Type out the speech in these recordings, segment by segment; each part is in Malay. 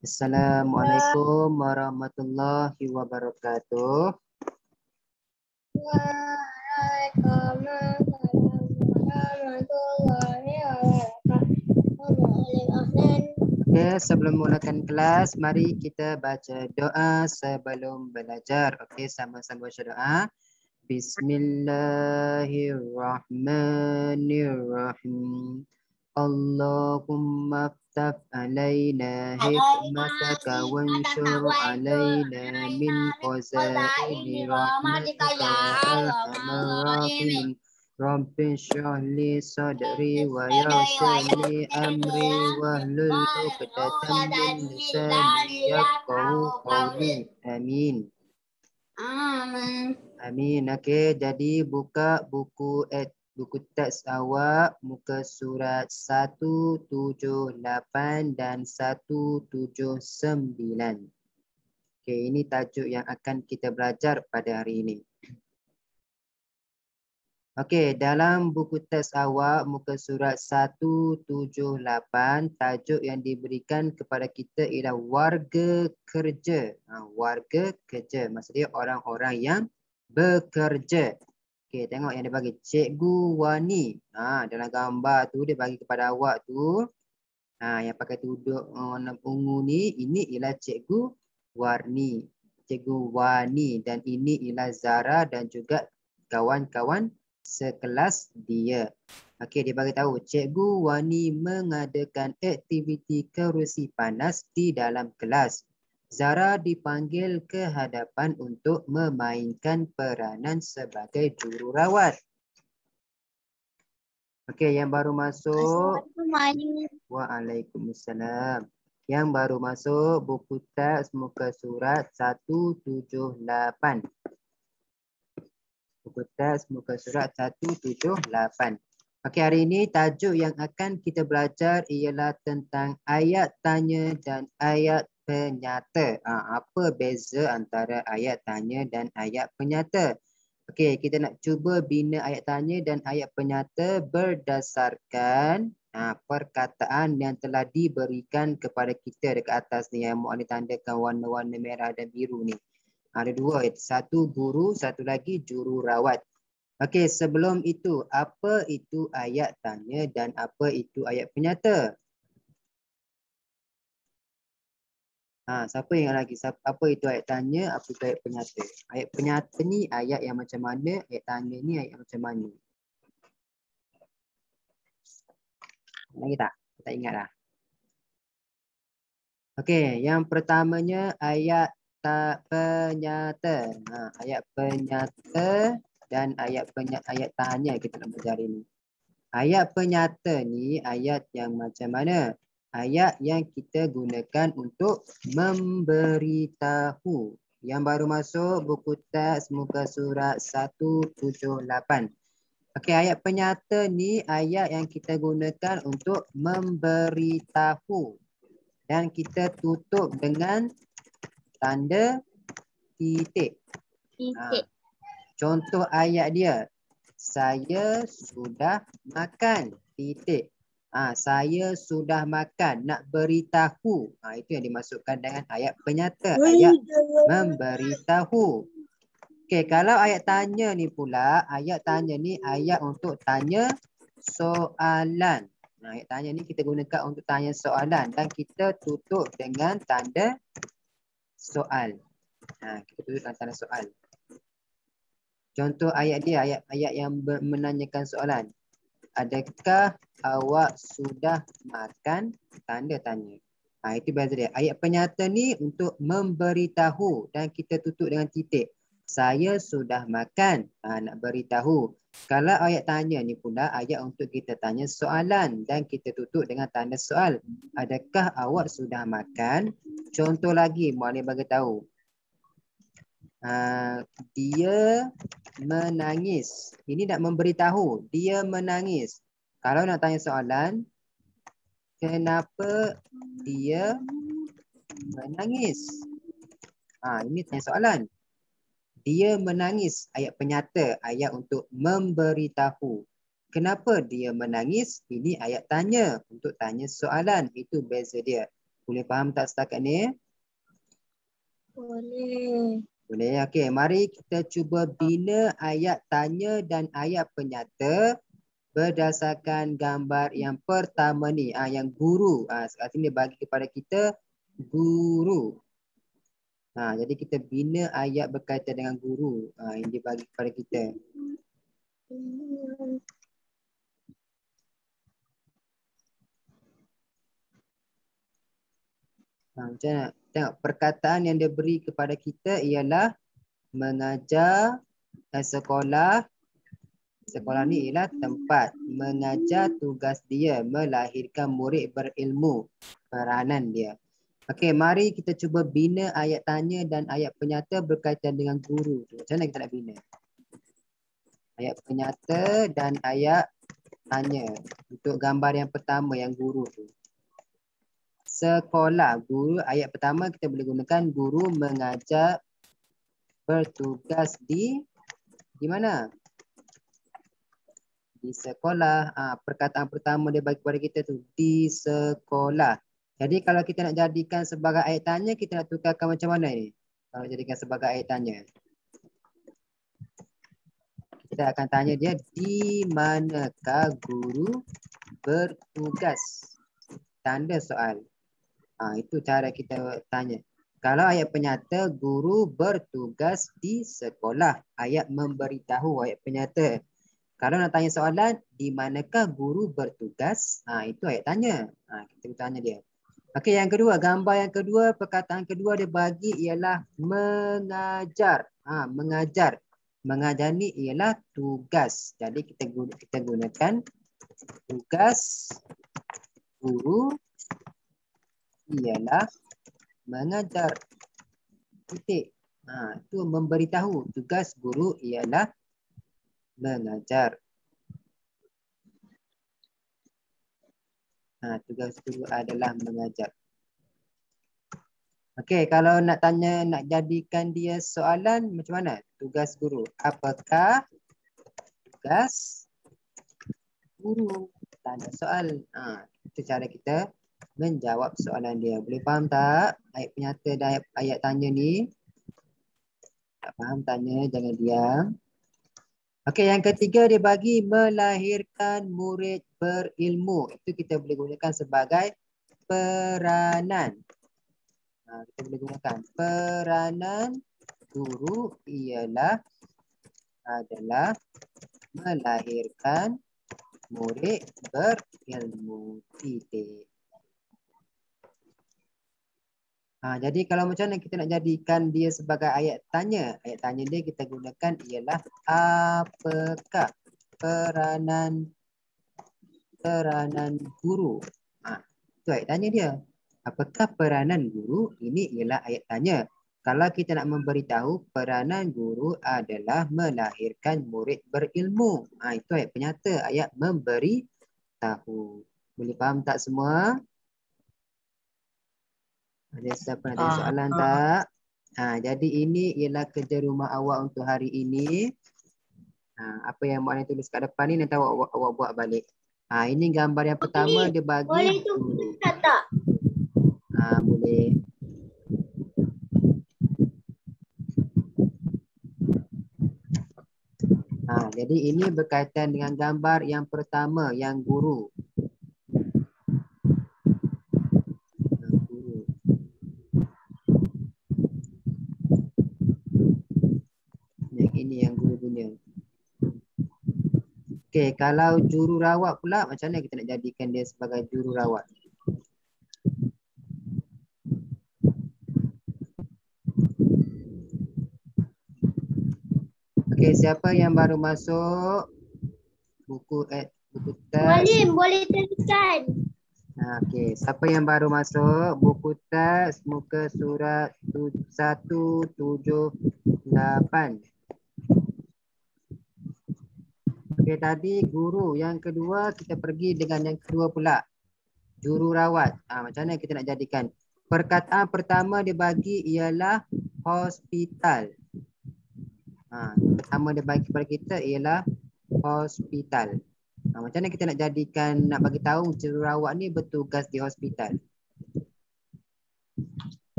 Assalamualaikum warahmatullahi wabarakatuh. Waalaikumsalam warahmatullahi wabarakatuh. Oke, sebelum mulakan kelas, mari kita baca doa sebelum belajar. Oke, sama-sama baca doa. Bismillahirrahmanirrahim. Allahumma ftah alaina hikmataka wanshur alaina min khazaini rahmatika ya arhamar rahimin. Rabbi shrah li sadri wa yassir li amri wahlul 'uqdatam min lisani yafqahu qawli. Amin. Amin. Amin. Okey, jadi buka buku teks awak muka surat 178 dan 179. Okey, ini tajuk yang akan kita belajar pada hari ini. Okey, dalam buku teks awak muka surat 178, tajuk yang diberikan kepada kita ialah warga kerja. Warga kerja, maksudnya orang-orang yang bekerja. Okey, tengok yang dia bagi. Cikgu Wani. Dalam gambar tu dia bagi kepada awak tu. Yang pakai tuduk warna ungu ni, ini ialah Cikgu Warni. Cikgu Wani. Dan ini ialah Zara dan juga kawan-kawan sekelas dia. Okey, dia bagi tahu Cikgu Wani mengadakan aktiviti kerusi panas di dalam kelas. Zara dipanggil ke hadapan untuk memainkan peranan sebagai jururawat. Okey, yang baru masuk. Waalaikumsalam. Yang baru masuk buku teks muka surat 178. Buku teks muka surat 178. Okey, hari ini tajuk yang akan kita belajar ialah tentang ayat tanya dan ayat penyata. Apa beza antara ayat tanya dan ayat penyata? Okey, kita nak cuba bina ayat tanya dan ayat penyata berdasarkan perkataan yang telah diberikan kepada kita dekat atas ni, yang Mu'ani tandakan warna-warna merah dan biru ni. Ada dua, satu guru, satu lagi jururawat. Okey, sebelum itu, apa itu ayat tanya dan apa itu ayat penyata? Siapa yang lagi? Apa itu ayat tanya, apa itu ayat penyata? Ayat penyata ni ayat yang macam mana? Ayat tanya ni ayat yang macam mana? Lagi tak? Tak ingat dah. Okey, yang pertamanya ayat penyata. Ayat penyata dan ayat tanya kita nak belajar ini. Ayat penyata ni ayat yang macam mana? Ayat yang kita gunakan untuk memberitahu. Yang baru masuk buku teks muka surat 178. Okey, ayat penyata ni ayat yang kita gunakan untuk memberitahu. Dan kita tutup dengan tanda titik. Contoh ayat dia. Saya sudah makan. Titik. Saya sudah makan. Nak beritahu. Itu yang dimasukkan dengan ayat penyata. Ayat memberitahu. Okey, kalau ayat tanya ni pula. Ayat tanya ni ayat untuk tanya soalan. Ayat tanya ni kita gunakan untuk tanya soalan. Dan kita tutup dengan tanda soal. Kita tutup dengan tanda soal. Contoh ayat dia, ayat yang menanyakan soalan. Adakah awak sudah makan? Tanda tanya. Itu bahasa dia. Ayat penyata ni untuk memberitahu dan kita tutup dengan titik. Saya sudah makan. Nak beritahu. Kalau ayat tanya ni pula ayat untuk kita tanya soalan dan kita tutup dengan tanda soal. Adakah awak sudah makan? Contoh lagi, Mu'allim bagi tahu. Dia menangis. Ini nak memberitahu. Dia menangis. Kalau nak tanya soalan, kenapa dia menangis? Ini tanya soalan. Dia menangis. Ayat penyata. Ayat untuk memberitahu. Kenapa dia menangis? Ini ayat tanya. Untuk tanya soalan. Itu beza dia. Boleh faham tak setakat ni? Boleh. Boleh. Okey, mari kita cuba bina ayat tanya dan ayat penyata berdasarkan gambar yang pertama ni. Yang guru. Sekarang ni dia bagi kepada kita guru. Jadi kita bina ayat berkaitan dengan guru yang dia bagi kepada kita. Macam mana? Tengok perkataan yang dia beri kepada kita ialah mengajar sekolah. Sekolah ni ialah tempat mengajar, tugas dia melahirkan murid berilmu, peranan dia. Okey, mari kita cuba bina ayat tanya dan ayat penyata berkaitan dengan guru. Macam mana kita nak bina? Ayat penyata dan ayat tanya. Untuk gambar yang pertama yang guru tu. Sekolah, guru, ayat pertama kita boleh gunakan guru mengajar bertugas di mana? Di sekolah. Perkataan pertama dia bagi kepada kita tu di sekolah. Jadi kalau kita nak jadikan sebagai ayat tanya, kita nak tukarkan macam mana ni? Kalau jadikan sebagai ayat tanya, kita akan tanya dia, di manakah guru bertugas? Tanda soal. Itu cara kita tanya. Kalau ayat penyata, guru bertugas di sekolah. Ayat memberitahu, ayat penyata. Kalau nak tanya soalan, di manakah guru bertugas? Itu ayat tanya. Kita tanya dia. Okey, yang kedua, gambar yang kedua, perkataan kedua dia bagi ialah mengajar. Mengajar. Mengajar ni ialah tugas. Jadi kita gunakan tugas guru ialah mengajar. Titik. Itu memberitahu. Tugas guru ialah mengajar. Tugas guru adalah mengajar. Okey, kalau nak tanya, nak jadikan dia soalan, macam mana? Tugas guru. Apakah tugas guru? Tanda soal. Itu cara kita menjawab soalan dia. Boleh faham tak? Ayat penyata dan ayat tanya ni. Tak faham, tanya. Jangan diam. Okey, yang ketiga dia bagi melahirkan murid berilmu. Itu kita boleh gunakan sebagai peranan. Kita boleh gunakan peranan guru adalah melahirkan murid berilmu. Titik. Jadi kalau macam mana kita nak jadikan dia sebagai ayat tanya? Ayat tanya dia kita gunakan ialah apakah peranan guru? Itu ayat tanya dia. Apakah peranan guru? Ini ialah ayat tanya. Kalau kita nak memberitahu peranan guru adalah melahirkan murid berilmu. Itu ayat penyata, ayat memberitahu. Boleh faham tak semua? Ada siapa nak tanya soalan tak? Jadi ini ialah kerja rumah awak untuk hari ini. Apa yang Mak Ani tulis kat depan ni nanti awak buat balik. Ini gambar yang pertama dia bagi. Boleh tukar tak? Boleh. Jadi ini berkaitan dengan gambar yang pertama yang guru. Ini yang guru punya. Okey, kalau jururawat pula macam mana kita nak jadikan dia sebagai jururawat? Okey, siapa yang baru masuk buku teks? Malim, boleh teruskan. Okey, siapa yang baru masuk buku teks muka surat 178. Okey, tadi guru. Yang kedua kita pergi dengan yang kedua pula. Jururawat. Macam mana kita nak jadikan? Perkataan pertama dia bagi ialah hospital. Pertama dia bagi kepada kita ialah hospital. Macam mana kita nak jadikan, nak bagi tahu jururawat ni bertugas di hospital?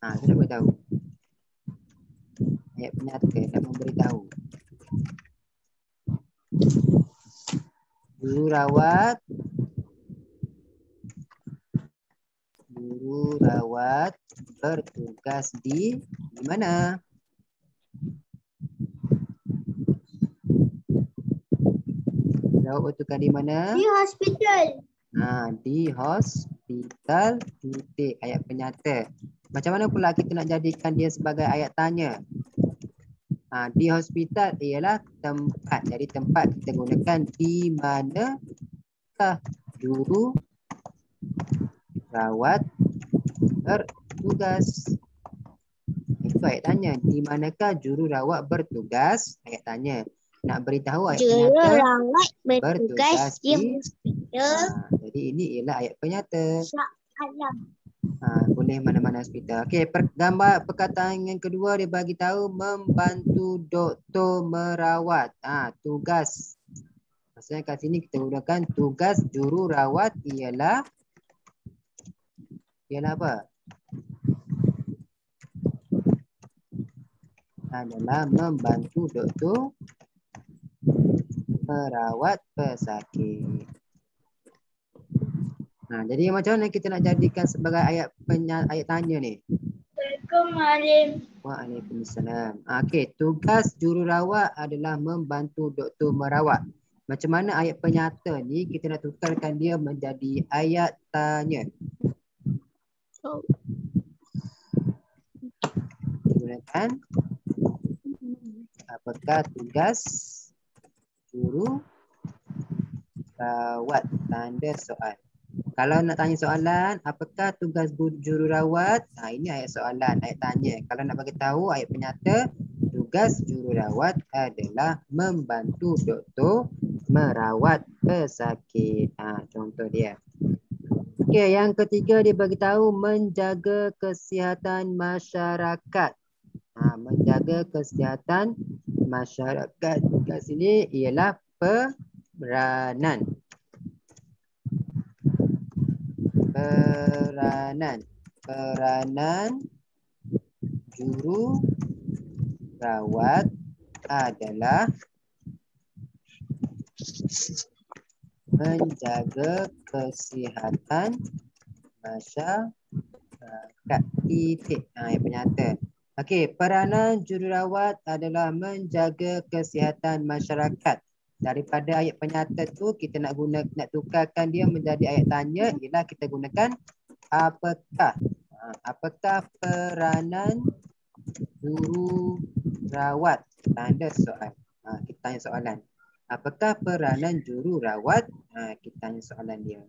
Saya nak beritahu. Ayat penyata nak memberitahu. Guru rawat bertugas di mana? Rawat bertugas di mana? Di hospital. Di hospital titik ayat penyata. Macam mana pula kita nak jadikan dia sebagai ayat tanya? Di hospital ialah tempat. Jadi tempat kita gunakan di mana juru rawat bertugas. Itu ayat tanya. Di manakah juru rawat bertugas? Ayat tanya. Nak beritahu ayat Juru penyata rawat bertugas di hospital. Jadi ini ialah ayat penyata. Alam. Boleh mana-mana hospital. Okey, gambar perkataan yang kedua dia bagi tahu membantu doktor merawat. Tugas. Maksudnya kat sini kita gunakan tugas juru rawat ialah apa? Adalah membantu doktor merawat pesakit. Jadi macam mana kita nak jadikan sebagai ayat tanya ni? Assalamualaikum. Waalaikumsalam. Okey, tugas jururawat adalah membantu doktor merawat. Macam mana ayat penyata ni kita nak tukarkan dia menjadi ayat tanya? Gunakan apakah tugas jururawat? Tanda soal. Kalau nak tanya soalan, apakah tugas jururawat? Ini ayat soalan, ayat tanya. Kalau nak bagi tahu ayat penyata, tugas jururawat adalah membantu doktor merawat pesakit. Contoh dia. Okey, yang ketiga dia bagi tahu menjaga kesihatan masyarakat. Menjaga kesihatan masyarakat. Kat sini ialah peranan. Peranan juru rawat adalah menjaga kesihatan masyarakat. Titik. Yang penyata. Okey, peranan jururawat adalah menjaga kesihatan masyarakat. Daripada ayat penyata tu kita nak tukarkan dia menjadi ayat tanya, ialah kita gunakan apakah. Apakah peranan jururawat? Tanda soal. Kita tanya soalan. Apakah peranan jururawat? Kita tanya soalan dia.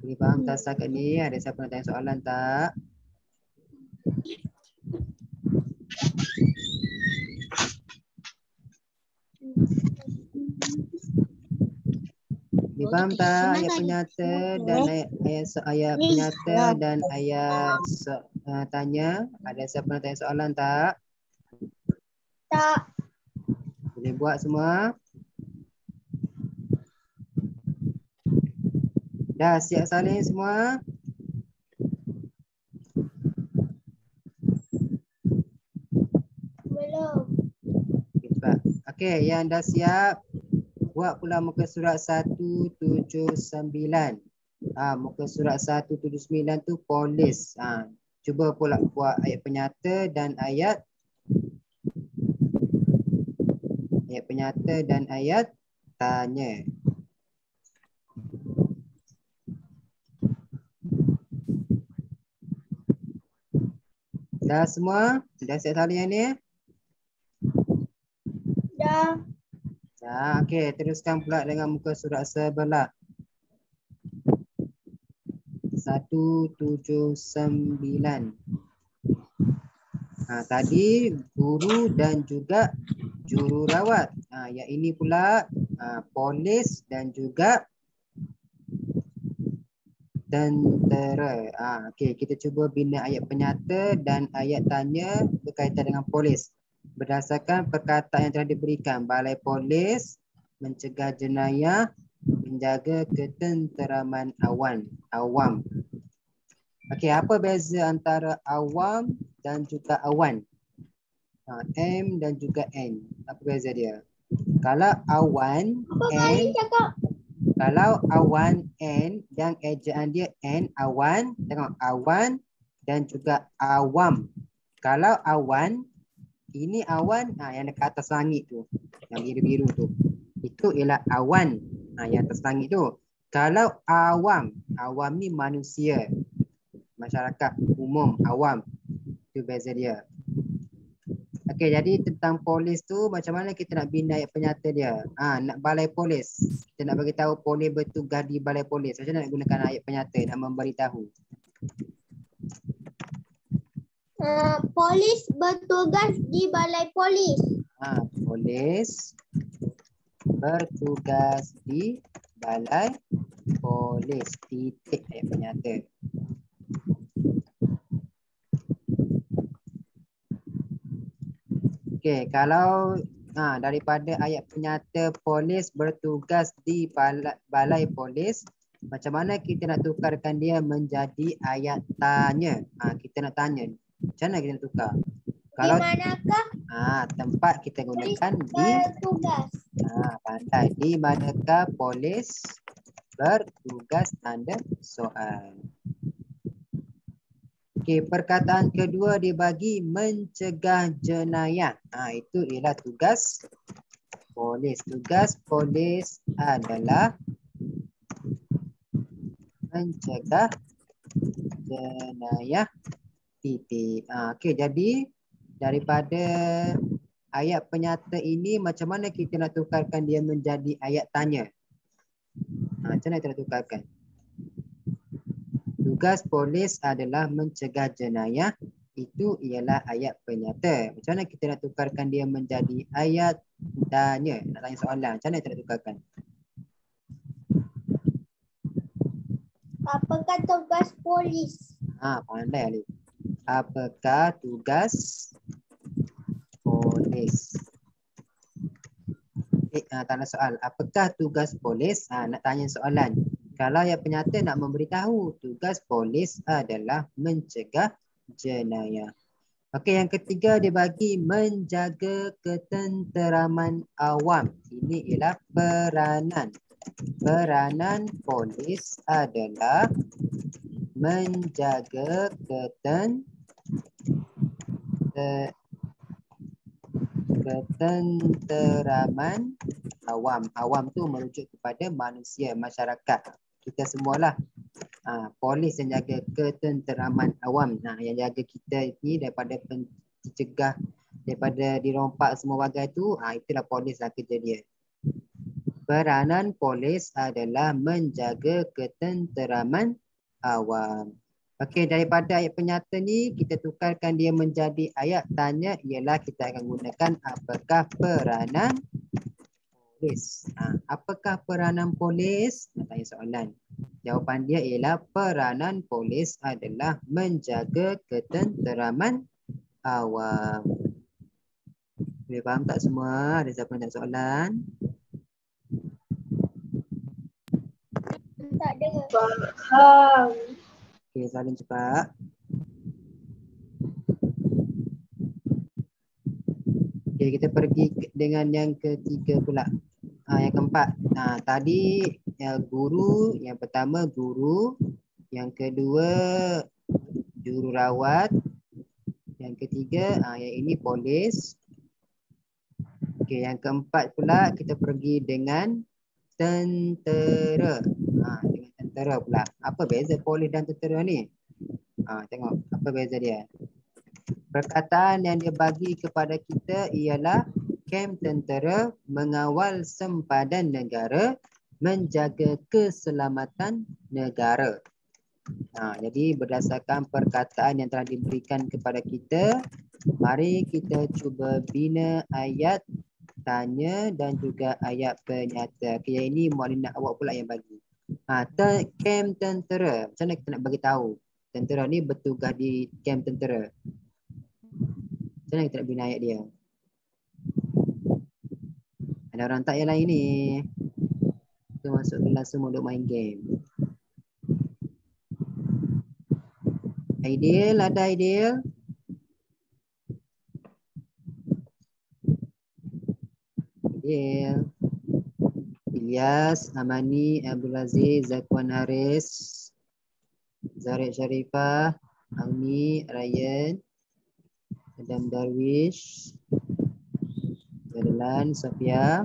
Boleh faham tak setakat ni? Ada siapa nak tanya soalan tak? Faham tak ayat penyata dan ayat penyata dan ayat tanya? Ada siapa nak tanya soalan tak? Tak. Boleh buat semua? Dah siap salin semua? Belum. Okey, yang dah siap buat pula muka surat 179. Muka surat 179 tu polis. Cuba pula buat ayat penyata dan ayat tanya. Dah semua? Dah siap salin yang ni? Dah. Okey, teruskan pula dengan muka surat sebelah. 179. Tadi guru dan juga jururawat. Yang ini pula polis dan juga tentera. Okey, kita cuba bina ayat penyata dan ayat tanya berkaitan dengan polis. Berdasarkan perkataan yang telah diberikan, Balai Polis mencegah jenayah, menjaga ketenteraman awam. Okey, apa beza antara awam dan juga awan? M dan juga N. Apa beza dia? Kalau awan Apa N, kali cakap? kalau awan N yang ejaan dia N, awan, tengok awan dan juga awam. Kalau awan, ini awan yang dekat atas langit tu, yang biru-biru tu. Itu ialah awan yang atas langit tu. Kalau awam, awam ni manusia, masyarakat umum, awam. Itu beza dia. Okey, jadi tentang polis tu macam mana kita nak bina ayat penyata dia? Nak balai polis. Kita nak bagi tahu polis bertugas di balai polis. Macam mana nak gunakan ayat penyata nak memberitahu? Polis bertugas di balai polis. Polis bertugas di balai polis. Titik ayat penyata. Okey, kalau daripada ayat penyata polis bertugas di balai polis, macam mana kita nak tukarkan dia menjadi ayat tanya? Kita nak tanya. Macam mana kita nak tukar? Kalau Di manakah tempat kita gunakan di bertugas? pandai. Di manakah polis bertugas tanda soal. Okey, perkataan kedua dibagi mencegah jenayah. Itu ialah tugas polis. Tugas polis adalah mencegah jenayah. Titik. Okey, jadi daripada ayat penyata ini macam mana kita nak tukarkan dia menjadi ayat tanya? Macam mana kita nak tukarkan? Tugas polis adalah mencegah jenayah. Itu ialah ayat penyata. Macam mana kita nak tukarkan dia menjadi ayat tanya? Nak tanya soalan. Macam mana kita nak tukarkan? Apakah tugas polis? Pandai Ali. Apakah tugas polis? Tanya soal. Apakah tugas polis? Nak tanya soalan. Kalau yang penyata nak memberitahu tugas polis adalah mencegah jenayah. Okey, yang ketiga dibagi menjaga ketenteraman awam. Ini ialah peranan. Peranan polis adalah menjaga ketenteraman awam. Awam tu merujuk kepada manusia, masyarakat. Kita semualah. Polis yang jaga ketenteraman awam. Yang jaga kita ni daripada dicegah, daripada dirompak semua bagai tu, itulah polis lah kerja dia. Peranan polis adalah menjaga ketenteraman awam. Okey, daripada ayat penyata ni kita tukarkan dia menjadi ayat tanya, ialah kita akan gunakan apakah peranan polis. Apakah peranan polis? Nak tanya soalan. Jawapan dia ialah peranan polis adalah menjaga ketenteraman awam. Boleh faham tak semua? Ada siapa nak soalan? Tak ada. Faham. Okey, soalan cepat. Okey, kita pergi dengan yang ketiga pula. Yang keempat. Tadi guru, yang pertama guru, yang kedua jururawat, yang ketiga yang ini polis. Okey, yang keempat pula kita pergi dengan tentera. Dengan tentera pula. Apa beza polis dan tentera ni? Tengok apa beza dia. Perkataan yang dia bagi kepada kita ialah kem tentera mengawal sempadan negara, menjaga keselamatan negara. Jadi berdasarkan perkataan yang telah diberikan kepada kita, mari kita cuba bina ayat tanya dan juga ayat penyata. Yang ini Muallimah awak pula yang bagi. Kem tentera. Macam mana kita nak bagi tahu tentera ni bertugas di kem tentera? Macam mana kita nak bina ayat dia? Ada orang tak yang lain ni? Kita masuk kelas semua duk main game. Aidil, ada Aidil? Aidil. Ilyas, Amani, Abdul Aziz, Zakwan Haris, Zarid Sharifah, Auni, Ryan, Adam Darwish, Jadalan, Sofia.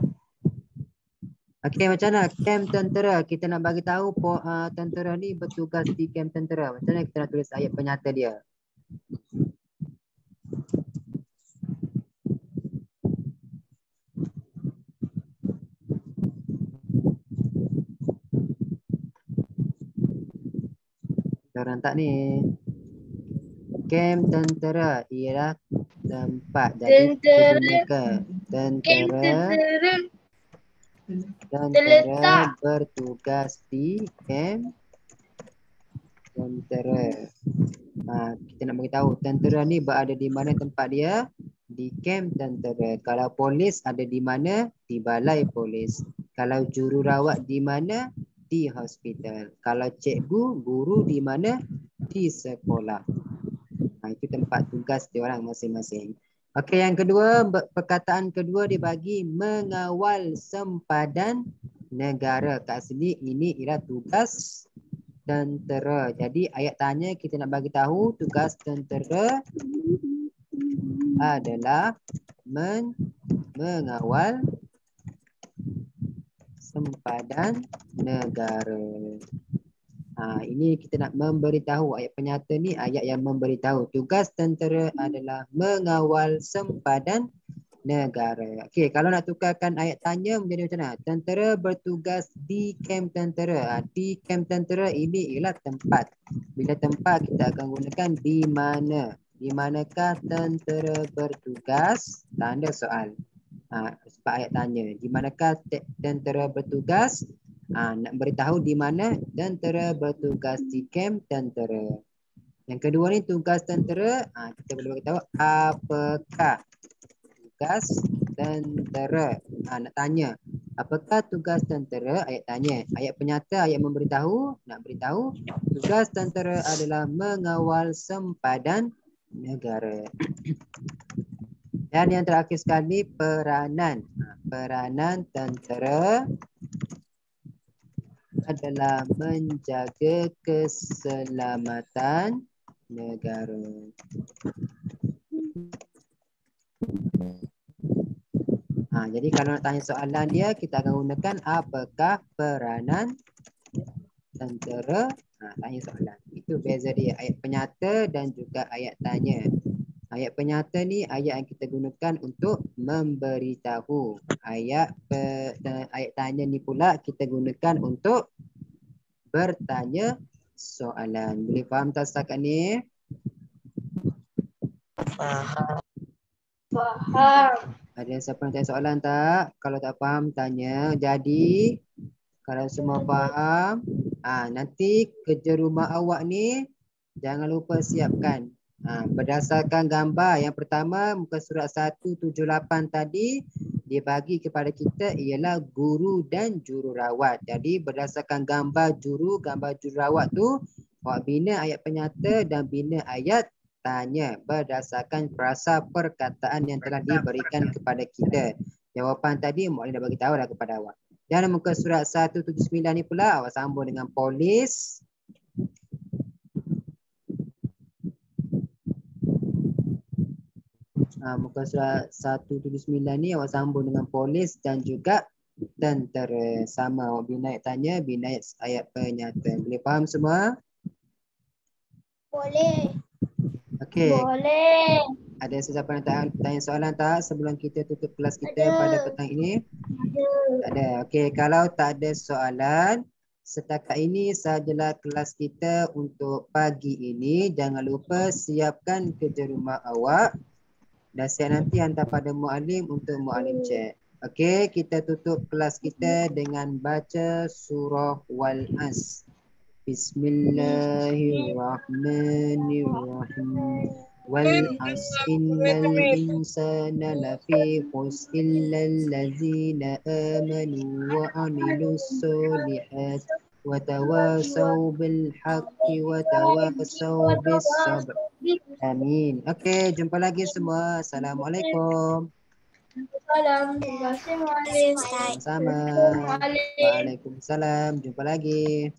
Okey, macam mana kem tentera? Kita nak bagi tahu tentera ni bertugas di kem tentera. Macam mana kita nak tulis ayat penyata dia? Orang tak ni. Kem tentera ialah tempat. Jadi kita gunakan tentera bertugas di kem tentera. Kita nak beritahu tentera ni berada di mana tempat dia? Di kem tentera. Kalau polis ada di mana? Di balai polis. Kalau jururawat di mana? Di hospital. Kalau cikgu, guru di mana? Di sekolah. Itu tempat tugas diorang masing-masing. Okey, yang kedua, perkataan kedua dibagi mengawal sempadan negara. Kat sini ini ialah tugas tentera. Jadi ayat tanya kita nak bagi tahu tugas tentera adalah mengawal sempadan negara. Ini kita nak memberitahu ayat penyata ni, ayat yang memberitahu tugas tentera adalah mengawal sempadan negara. Okey, kalau nak tukarkan ayat tanya menjadi macam mana? Tentera bertugas di kem tentera. Di kem tentera ini ialah tempat. Bila tempat kita akan gunakan di mana. Di manakah tentera bertugas? Tanda soal. Sebab ayat tanya. Di manakah tentera bertugas? Nak beritahu di mana tentera bertugas di kem tentera. Yang kedua ni tugas tentera. Kita boleh beritahu apakah tugas tentera. Nak tanya apakah tugas tentera? Ayat tanya. Ayat penyata, ayat memberitahu. Nak beritahu tugas tentera adalah mengawal sempadan negara. Dan yang terakhir sekali peranan. Peranan tentera adalah menjaga keselamatan negara. Jadi kalau nak tanya soalan dia, kita akan gunakan apakah peranan tentera. Tanya soalan. Itu beza dia, ayat penyata dan juga ayat tanya. Ayat penyata ni ayat yang kita gunakan untuk memberitahu. Ayat tanya ni pula kita gunakan untuk bertanya soalan. Boleh faham tak setakat ni? Faham. Ada siapa nak tanya soalan tak? Kalau tak faham tanya. Jadi kalau semua faham, nanti kerja rumah awak ni jangan lupa siapkan. Berdasarkan gambar yang pertama muka surat 178 tadi dia bagi kepada kita ialah guru dan jururawat. Jadi berdasarkan gambar jururawat tu awak bina ayat penyata dan bina ayat tanya berdasarkan frasa perkataan yang telah diberikan kepada kita. Jawapan tadi Muallim dah bagi tahu dah kepada awak. Dan muka surat 179 ni pula awak sambung dengan polis. Muka surat 179 ni awak sambung dengan polis dan juga tentera. Sama awak bina ayat tanya, bina ayat penyata. Boleh faham semua? Boleh. Okey. Boleh. Ada sesiapa yang tanya soalan tak sebelum kita tutup kelas kita pada petang ini? Ada. Okey, kalau tak ada soalan, setakat ini sahajalah kelas kita untuk pagi ini. Jangan lupa siapkan kerja rumah awak. Dan siap nanti hantar pada Muallim untuk Muallim cek. Okey, kita tutup kelas kita dengan baca surah Wal-As. Bismillahirrahmanirrahim. Wal-As innal insana lafi khusr illal ladzina amanu wa amilus solihat وتواصوا بالحق وتواصوا بالصبر. Amin. Okey, jumpa lagi semua. Assalamualaikum. Salam. Terima kasih, Muallim. Sama-sama. Muallim. Waalaikumsalam. Jumpa lagi.